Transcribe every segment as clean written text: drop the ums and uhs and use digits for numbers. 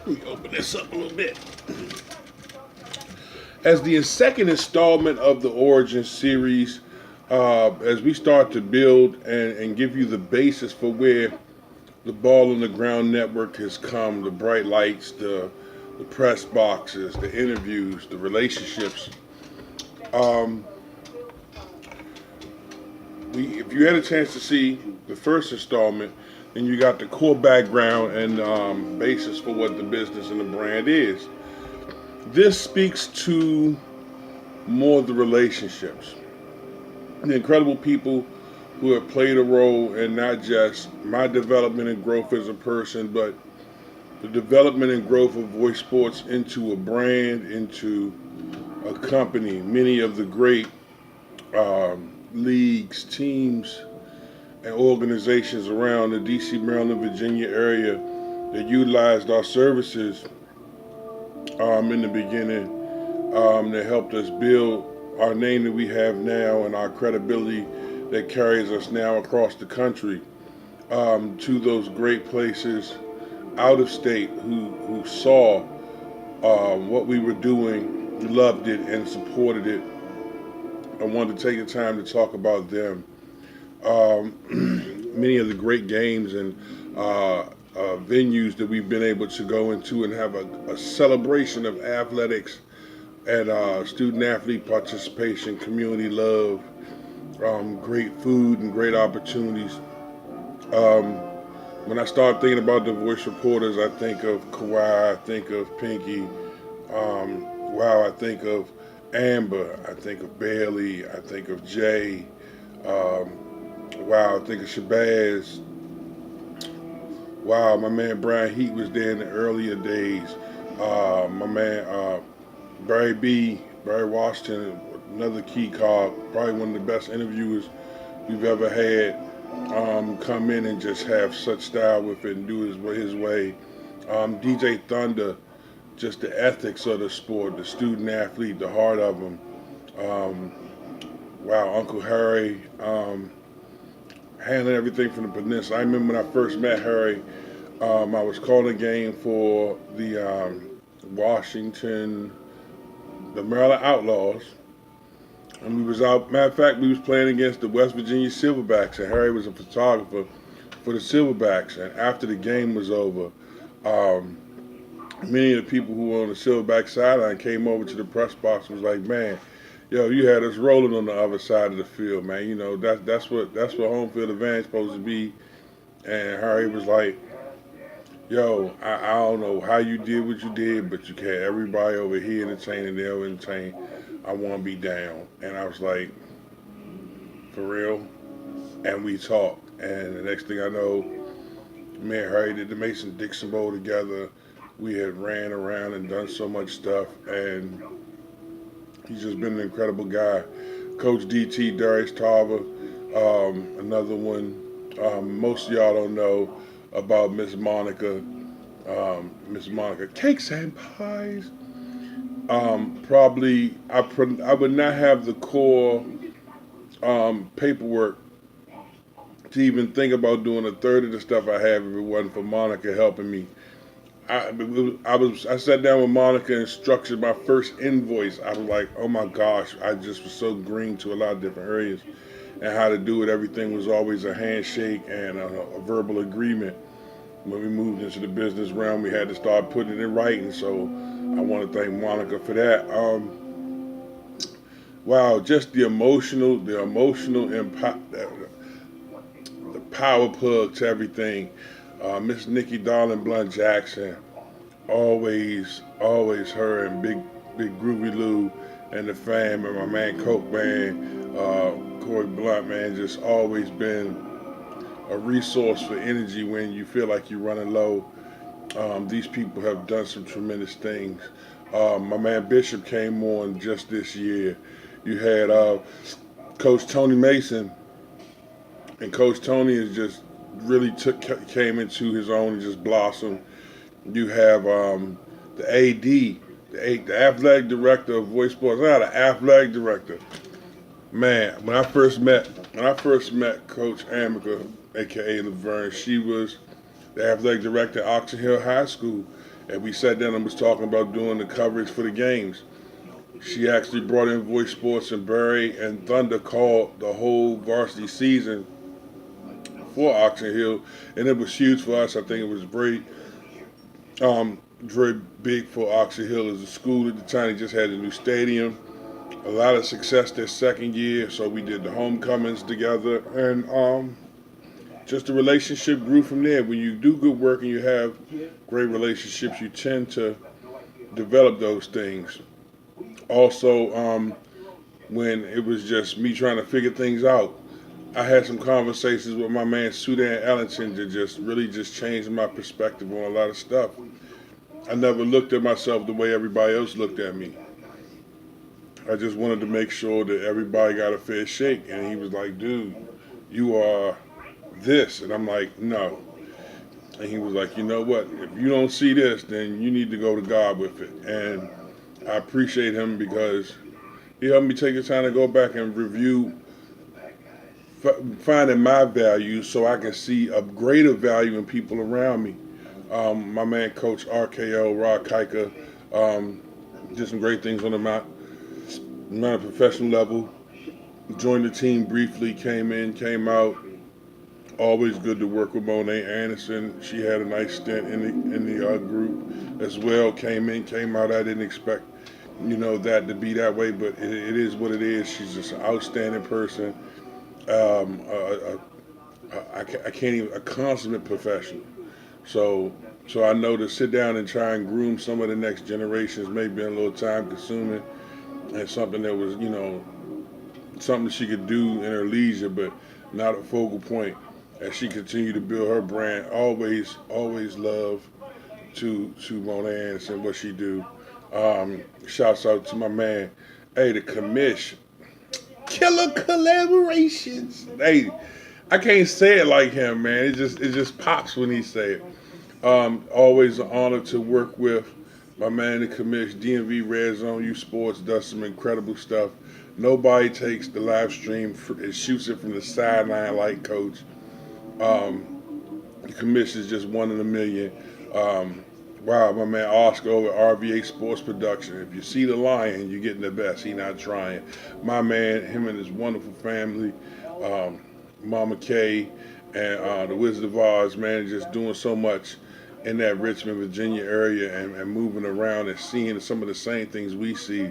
Let me open this up a little bit. As the second installment of the Origin series, as we start to build and give you the basis for where the Ball on the Ground network has come, the bright lights, the press boxes, the interviews, the relationships. Um, if you had a chance to see the first installment, then you got the core background and basis for what the business and the brand is. This speaks to more of the relationships, the incredible people who have played a role in not just my development and growth as a person, but the development and growth of Voice Sports into a brand, into a company. Many of the great leagues, teams, and organizations around the DC, Maryland, Virginia area that utilized our services in the beginning that helped us build our name that we have now and our credibility that carries us now across the country to those great places out of state who saw what we were doing, loved it, and supported it. I wanted to take the time to talk about them. Many of the great games and venues that we've been able to go into and have a celebration of athletics and student athlete participation, community love, great food, and great opportunities. Um, when I start thinking about the voice reporters, I think of Kawhi, I think of Pinky, I think of Amber, I think of Bailey, I think of Jay, I think of Shabazz. Wow, my man Brian Heat was there in the earlier days. My man Barry Washington, another key card, probably one of the best interviewers we've ever had. Come in and just have such style with it and do his way. DJ Thunder, just the ethics of the sport, the student athlete, the heart of him. Um, Uncle Harry, handling everything from the peninsula. I remember when I first met Harry, I was calling a game for the Washington, the Maryland Outlaws, and we was out. Matter of fact, we was playing against the West Virginia Silverbacks, and Harry was a photographer for the Silverbacks. And after the game was over, um, many of the people who were on the Silverback sideline came over to the press box and was like, "Man, yo, you had us rolling on the other side of the field, man. You know that's what home field advantage supposed to be." And Harry was like, "Yo, I don't know how you did what you did, but you had everybody over here entertaining, they were entertained. I want to be down." And I was like, "For real?" And we talked, and the next thing I know, me and Harry did the Mason Dixon Bowl together. We had ran around and done so much stuff, and he's just been an incredible guy. Coach DT, Darius Tarver, another one. Most of y'all don't know about Miss Monica. Miss Monica, cakes and pies. Probably, I would not have the core paperwork to even think about doing a third of the stuff I have if it wasn't for Monica helping me. I sat down with Monica and structured my first invoice. I was like, oh my gosh, I just was so green to a lot of different areas and how to do it. Everything was always a handshake and a verbal agreement. When we moved into the business realm, we had to start putting it in writing. So I want to thank Monica for that. Just the emotional impact, the power plug to everything. Miss Nikki Darling Blunt Jackson, always her and Big Groovy Lou and the fam and my man Coke man, Corey Blunt man, just always been a resource for energy when you feel like you're running low. These people have done some tremendous things. My man Bishop came on just this year. You had Coach Tony Mason, and Coach Tony is just really came into his own and just blossomed. You have the AD, the athletic director of Voice Sports. I had an athletic director. Man, when I first met Coach Amica, aka Laverne, she was the athletic director at Oxon Hill High School, and we sat down and was talking about doing the coverage for the games. She actually brought in Voice Sports, and Barry and Thunder called the whole varsity season for Oxon Hill, and it was huge for us. I think it was very big for Oxon Hill as a school at the time. They just had a new stadium, a lot of success their second year, so we did the homecomings together, and just the relationship grew from there. When you do good work and you have great relationships, you tend to develop those things. Also, when it was just me trying to figure things out, I had some conversations with my man Sudan Ellington that just really just changed my perspective on a lot of stuff. I never looked at myself the way everybody else looked at me. I just wanted to make sure that everybody got a fair shake. And he was like, dude, you are this. And I'm like, no. And he was like, you know what? If you don't see this, then you need to go to God with it. And I appreciate him because he helped me take the time to go back and review finding my value so I can see a greater value in people around me. My man, Coach RKO, Rod Kika, did some great things on the professional level. Joined the team briefly, came in, came out. Always good to work with Monet Anderson. She had a nice stint in the group as well. Came in, came out. I didn't expect, that to be that way, but it is what it is. She's just an outstanding person. I can't even a consummate professional. So I know to sit down and try and groom some of the next generations may be a little time consuming, and something that was something she could do in her leisure, but not a focal point as she continued to build her brand. Always love to Mona Anderson, what she do. Shouts out to my man, the commish. Killer collaborations. Hey, I can't say it like him, man. It just pops when he say it. Always an honor to work with my man, the commish, DMV Red Zone U Sports, does some incredible stuff. Nobody takes the live stream and shoots it from the sideline like Coach. The commish is just one in a million. Wow, my man Oscar over at RVA Sports Production. If you see the lion, you're getting the best. He not trying. My man, him and his wonderful family, Mama Kay, and the Wizard of Oz, man, just doing so much in that Richmond, Virginia area and moving around and seeing some of the same things we see.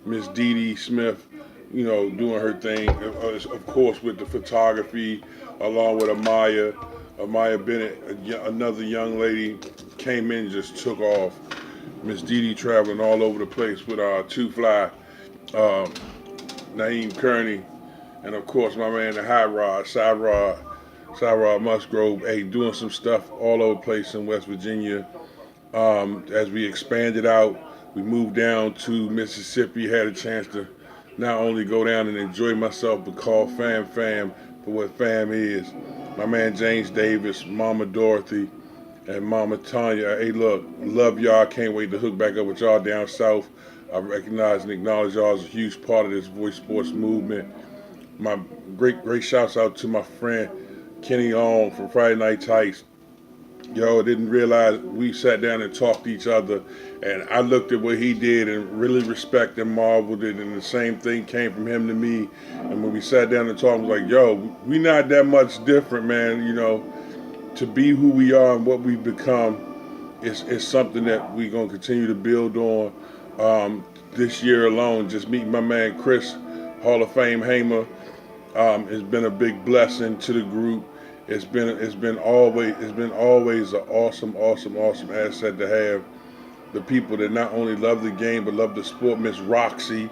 Miss Dee Dee Smith, doing her thing, of course, with the photography, along with Amaya Bennett, another young lady, came in and just took off. Miss Dee Dee traveling all over the place with Two Fly, Naeem Kearney, and of course my man the High Rod, Cyrod Musgrove, doing some stuff all over the place in West Virginia. As we expanded out, we moved down to Mississippi, had a chance to not only go down and enjoy myself, but call fam for what fam is. My man James Davis, Mama Dorothy, and Mama Tanya. Hey, look, love y'all. Can't wait to hook back up with y'all down south. I recognize and acknowledge y'all as a huge part of this Voice Sports movement. My great shouts out to my friend Kenny Ong from Friday Night Tights. Yo, didn't realize we sat down and talked to each other, and I looked at what he did and really respected and marveled it, and the same thing came from him to me. And when we sat down and talked, I was like, yo, we not that much different, man. To be who we are and what we've become is something that we're going to continue to build on. This year alone, just meeting my man Chris, Hall of Fame Hamer, has been a big blessing to the group. It's been always an awesome asset to have the people that not only love the game but love the sport. Miss Roxy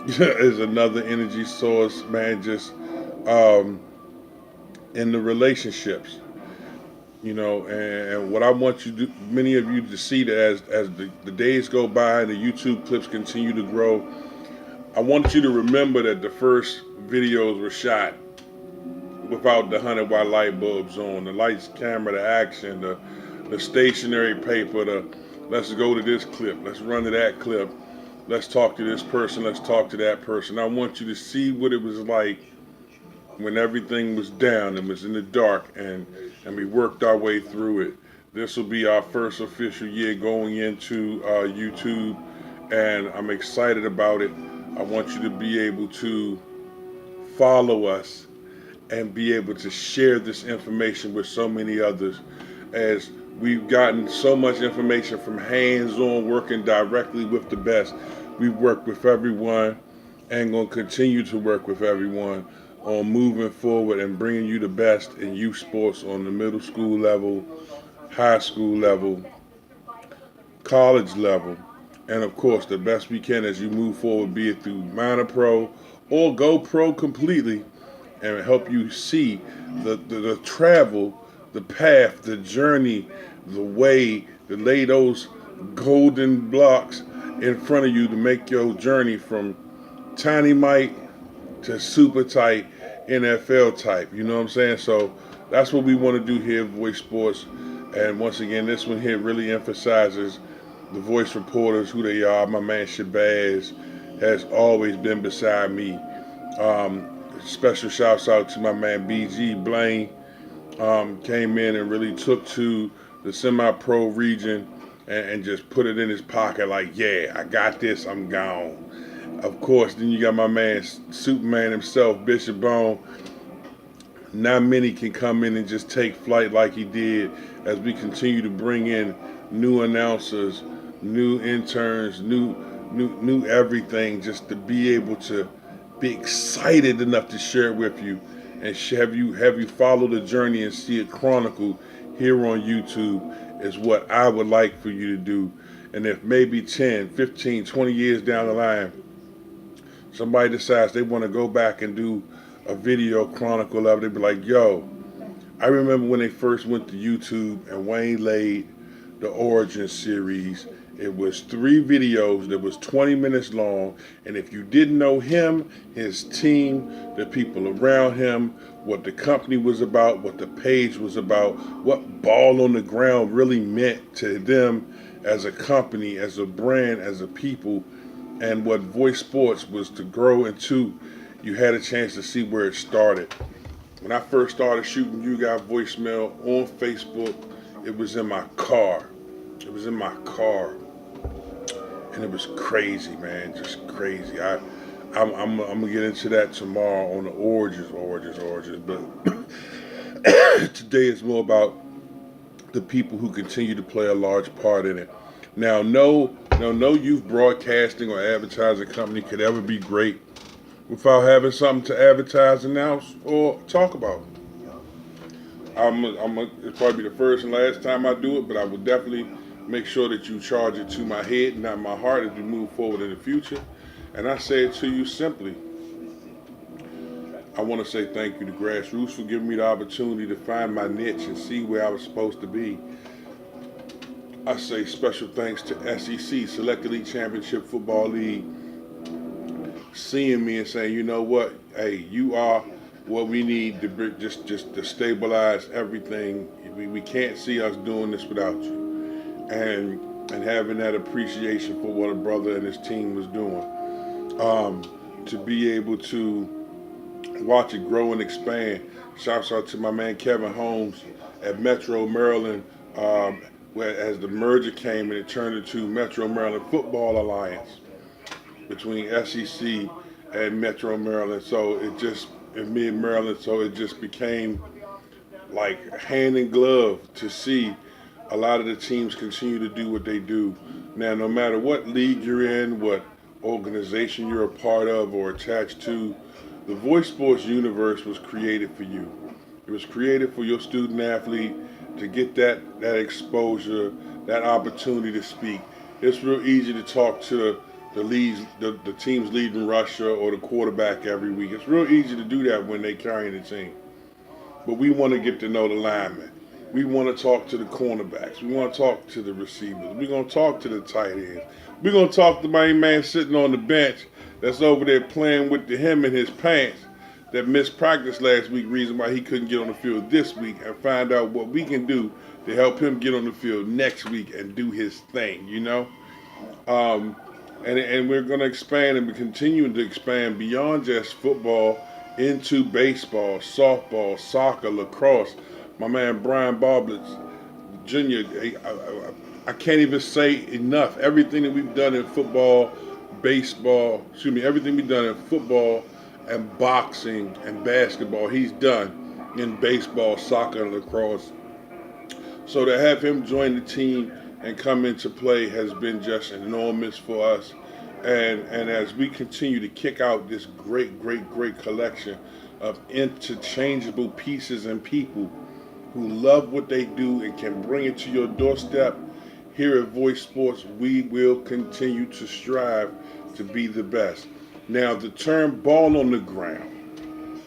is another energy source, man. Just in the relationships, and what I want many of you to see that as the days go by and the YouTube clips continue to grow, I want you to remember that the first videos were shot without the 100-watt light bulbs on, the lights, camera, the action, the stationary paper, let's go to this clip, let's run to that clip, let's talk to this person, let's talk to that person. I want you to see what it was like when everything was down and was in the dark, and we worked our way through it. This will be our first official year going into YouTube, and I'm excited about it. I want you to be able to follow us and be able to share this information with so many others, as we've gotten so much information from hands-on working directly with the best. We've worked with everyone and going to continue to work with everyone on moving forward and bringing you the best in youth sports on the middle school level, high school level, college level, and of course the best we can as you move forward, be it through minor pro or go pro completely, and help you see the travel, the path, the journey, the way to lay those golden blocks in front of you to make your journey from tiny mite to super tight NFL type. You know what I'm saying? So that's what we want to do here at Voice Sports. And once again, this one here really emphasizes the voice reporters, who they are. My man Shabazz has always been beside me. Special shouts out to my man BG Blaine. Came in and really took to the semi-pro region and just put it in his pocket like, yeah, I got this, I'm gone. Of course, then you got my man Superman himself, Bishop Bone. Not many can come in and just take flight like he did, as we continue to bring in new announcers, new interns, new everything, just to be able to be excited enough to share it with you, and have you follow the journey and see it chronicled here on YouTube is what I would like for you to do. And if maybe 10, 15, 20 years down the line, somebody decides they want to go back and do a video chronicle of it, they'd be like, yo, I remember when they first went to YouTube and Wayne laid the Origin series. It was 3 videos that was 20 minutes long, and if you didn't know him, his team, the people around him, what the company was about, what the page was about, what Ball on the Ground really meant to them as a company, as a brand, as a people, and what Voice Sports was to grow into, you had a chance to see where it started. When I first started shooting You Got Voicemail on Facebook, it was in my car. It was in my car. And it was crazy, man, just crazy. I'm gonna get into that tomorrow on the origins. But today is more about the people who continue to play a large part in it. Now, no youth broadcasting or advertising company could ever be great without having something to advertise, announce, or talk about. It's probably the first and last time I do it, but I will definitely make sure that you charge it to my head, not my heart, as we move forward in the future. And I say it to you simply. I want to say thank you to Grassroots for giving me the opportunity to find my niche and see where I was supposed to be. I say special thanks to SEC, Select Elite Championship Football League, seeing me and saying, you know what, hey, you are what we need to just to stabilize everything. We can't see us doing this without you. And having that appreciation for what a brother and his team was doing. To be able to watch it grow and expand. Shouts out to my man Kevin Holmes at Metro Maryland, where as the merger came and it turned into Metro Maryland Football Alliance between SEC and Metro Maryland. So it just, in mid-Maryland, so it just became like hand in glove to see a lot of the teams continue to do what they do. Now, no matter what league you're in, what organization you're a part of or attached to, the Voice Sports universe was created for you. It was created for your student athlete to get that exposure, that opportunity to speak. It's real easy to talk to the team's leading rusher or the quarterback every week. It's real easy to do that when they carrying the team. But we want to get to know the linemen. We want to talk to the cornerbacks. We want to talk to the receivers. We're going to talk to the tight ends. We're going to talk to my man sitting on the bench that's over there playing with him in his pants that missed practice last week, reason why he couldn't get on the field this week, and find out what we can do to help him get on the field next week and do his thing, you know? And we're going to expand, and we're continuing to expand beyond just football into baseball, softball, soccer, lacrosse. My man Brian Bartlett Junior, I can't even say enough. Everything that we've done in football, baseball, excuse me, everything we've done in football and boxing and basketball, he's done in baseball, soccer, and lacrosse. So to have him join the team and come into play has been just enormous for us. And as we continue to kick out this great collection of interchangeable pieces and people who love what they do and can bring it to your doorstep, here at Voice Sports, we will continue to strive to be the best. Now, the term ball on the ground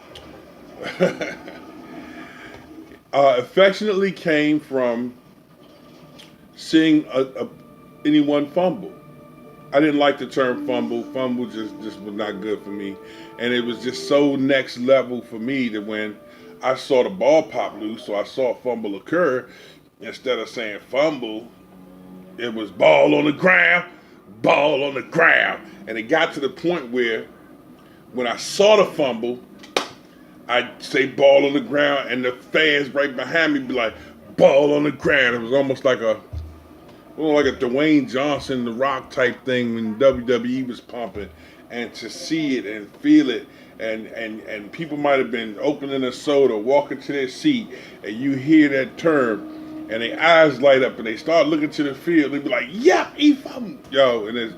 affectionately came from seeing anyone fumble. I didn't like the term fumble. Fumble just was not good for me. And it was just so next level for me that when I saw the ball pop loose, so I saw a fumble occur, instead of saying fumble, it was ball on the ground, ball on the ground. And it got to the point where when I saw the fumble, I'd say ball on the ground, and the fans right behind me be like, ball on the ground. It was almost like a Dwayne Johnson, The Rock type thing when WWE was pumping. And to see it and feel it, and people might have been opening a soda, walking to their seat, and you hear that term, and their eyes light up, and they start looking to the field. They be like, "Yep, he fumbled, yo!" And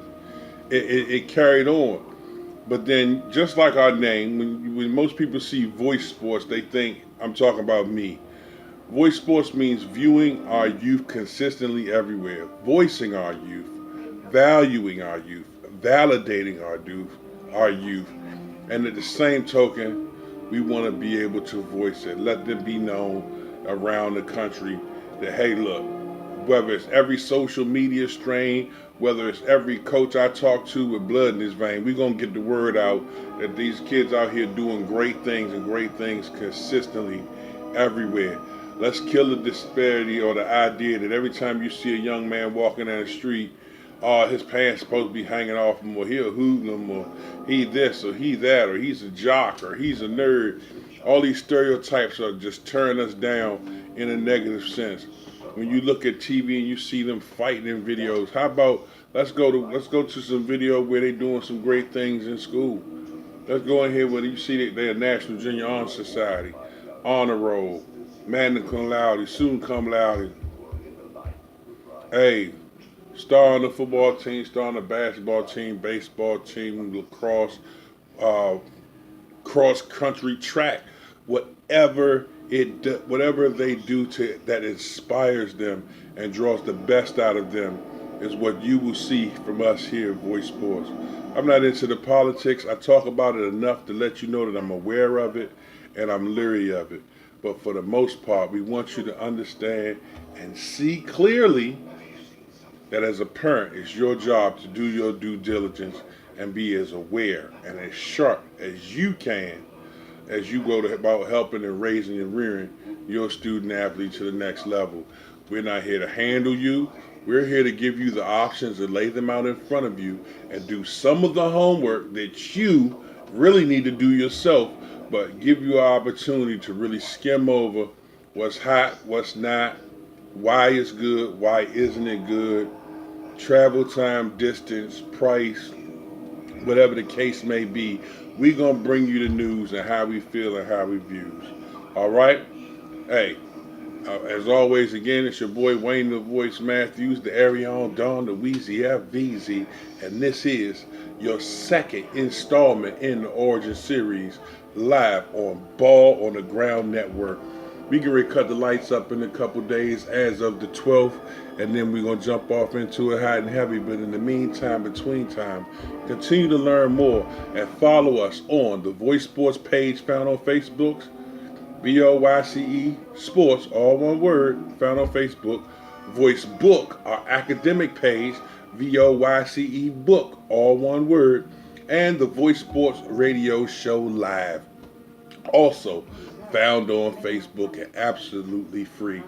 it carried on. But then, just like our name, when most people see Voice Sports, they think I'm talking about me. Voice Sports means viewing our youth consistently everywhere, voicing our youth, valuing our youth, validating our youth, and at the same token, we want to be able to voice it, let them be known around the country that, hey, look, whether it's every social media strain, whether it's every coach I talk to with blood in his vein, we're going to get the word out that these kids out here doing great things and great things consistently everywhere. Let's kill the disparity or the idea that every time you see a young man walking down the street, his pants supposed to be hanging off him, or he'll hoodlum, or he this, or he that, or he's a jock, or he's a nerd. All these stereotypes are just tearing us down in a negative sense. When you look at TV and you see them fighting in videos, how about let's go to some video where they're doing some great things in school. Let's go in here where you see that they're National Junior Honor Society, honor roll, magna cum laude, soon cum laude. Hey, star on the football team, star on the basketball team, baseball team, lacrosse, cross country, track, whatever whatever they do to that inspires them and draws the best out of them is what you will see from us here at Voice Sports. I'm not into the politics. I talk about it enough to let you know that I'm aware of it and I'm leery of it. But for the most part, we want you to understand and see clearly that as a parent, it's your job to do your due diligence and be as aware and as sharp as you can as you go about helping and raising and rearing your student athlete to the next level. We're not here to handle you. We're here to give you the options and lay them out in front of you and do some of the homework that you really need to do yourself, but give you an opportunity to really skim over what's hot, what's not, why it's good, why isn't it good, travel time, distance, price, whatever the case may be. We're going to bring you the news and how we feel and how we views. All right? Hey, as always, again, it's your boy Wayne the Voice Matthews, the Arion Don, the Wheezy FVZ, and this is your second installment in the Origin Series live on Ball on the Ground Network. We can cut the lights up in a couple days as of the 12th, and then we're going to jump off into it hot and heavy. But in the meantime, between time, continue to learn more and follow us on the Voice Sports page found on Facebook, VOYCE Sports, all one word, found on Facebook. Voice Book, our academic page, VOYCE Book, all one word, and the Voice Sports Radio Show Live, also found on Facebook and absolutely free.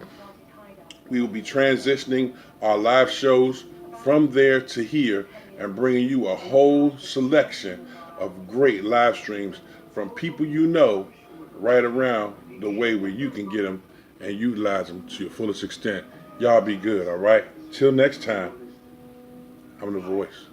We will be transitioning our live shows from there to here and bringing you a whole selection of great live streams from people you know right around the way where you can get them and utilize them to your fullest extent Y'all be good, all right? Till next time, I'm the voice.